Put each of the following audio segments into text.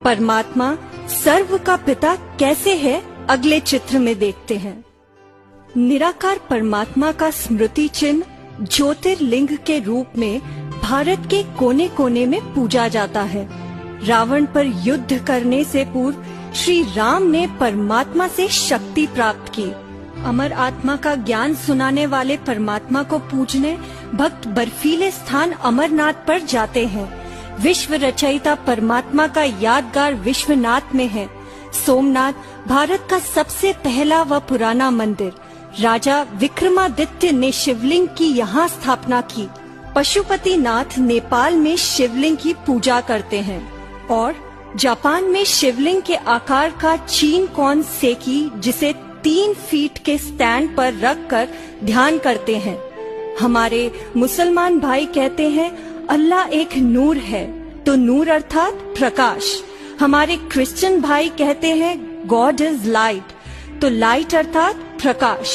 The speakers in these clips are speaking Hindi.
परमात्मा सर्व का पिता कैसे है, अगले चित्र में देखते हैं। निराकार परमात्मा का स्मृति चिन्ह ज्योतिर्लिंग के रूप में भारत के कोने कोने में पूजा जाता है। रावण पर युद्ध करने से पूर्व श्री राम ने परमात्मा से शक्ति प्राप्त की। अमर आत्मा का ज्ञान सुनाने वाले परमात्मा को पूजने भक्त बर्फीले स्थान अमरनाथ पर जाते हैं। विश्व रचयिता परमात्मा का यादगार विश्वनाथ में है। सोमनाथ भारत का सबसे पहला व पुराना मंदिर। राजा विक्रमादित्य ने शिवलिंग की यहाँ स्थापना की। पशुपतिनाथ नेपाल में शिवलिंग की पूजा करते हैं और जापान में शिवलिंग के आकार का चीन कौन सेकी, जिसे 3 फीट के स्टैंड पर रखकर ध्यान करते हैं। हमारे मुसलमान भाई कहते हैं अल्लाह एक नूर है, तो नूर अर्थात प्रकाश। हमारे क्रिश्चियन भाई कहते हैं गॉड इज लाइट, तो लाइट अर्थात प्रकाश।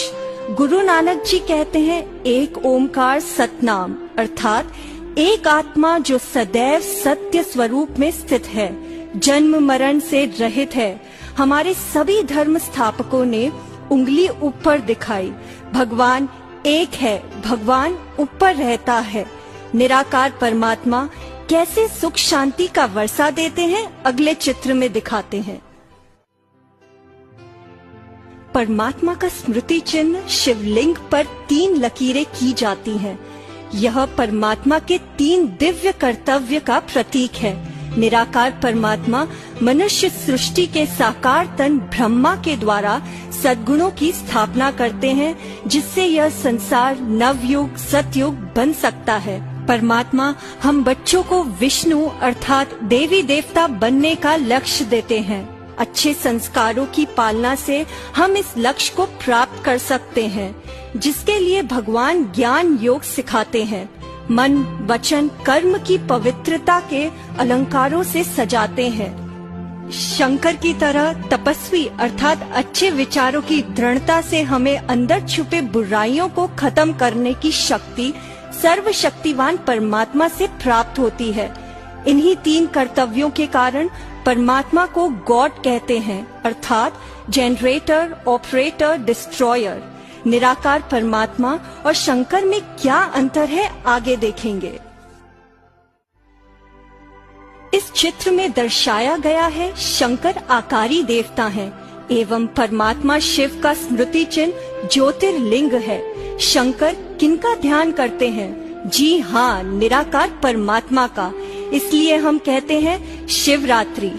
गुरु नानक जी कहते हैं एक ओमकार सतनाम, अर्थात एक आत्मा जो सदैव सत्य स्वरूप में स्थित है, जन्म मरण से रहित है। हमारे सभी धर्म स्थापकों ने उंगली ऊपर दिखाई। भगवान एक है, भगवान ऊपर रहता है। निराकार परमात्मा कैसे सुख शांति का वर्षा देते हैं, अगले चित्र में दिखाते हैं। परमात्मा का स्मृति चिन्ह शिवलिंग पर 3 लकीरें की जाती हैं। यह परमात्मा के 3 दिव्य कर्तव्य का प्रतीक है। निराकार परमात्मा मनुष्य सृष्टि के साकार तन ब्रह्मा के द्वारा सद्गुणों की स्थापना करते हैं, जिससे यह संसार नवयुग सतयुग बन सकता है। परमात्मा हम बच्चों को विष्णु अर्थात देवी देवता बनने का लक्ष्य देते हैं। अच्छे संस्कारों की पालना से हम इस लक्ष्य को प्राप्त कर सकते हैं, जिसके लिए भगवान ज्ञान योग सिखाते हैं। मन वचन कर्म की पवित्रता के अलंकारों से सजाते हैं। शंकर की तरह तपस्वी अर्थात अच्छे विचारों की दृढ़ता से हमें अंदर छुपे बुराइयों को खत्म करने की शक्ति सर्वशक्तिवान परमात्मा से प्राप्त होती है। इन्हीं 3 कर्तव्यों के कारण परमात्मा को गॉड कहते हैं, अर्थात जनरेटर, ऑपरेटर, डिस्ट्रॉयर। निराकार परमात्मा और शंकर में क्या अंतर है, आगे देखेंगे। इस चित्र में दर्शाया गया है शंकर आकारी देवता हैं एवं परमात्मा शिव का स्मृति चिन्ह ज्योतिर्लिंग है। शंकर किनका ध्यान करते हैं? जी हाँ, निराकार परमात्मा का। इसलिए हम कहते हैं शिवरात्रि,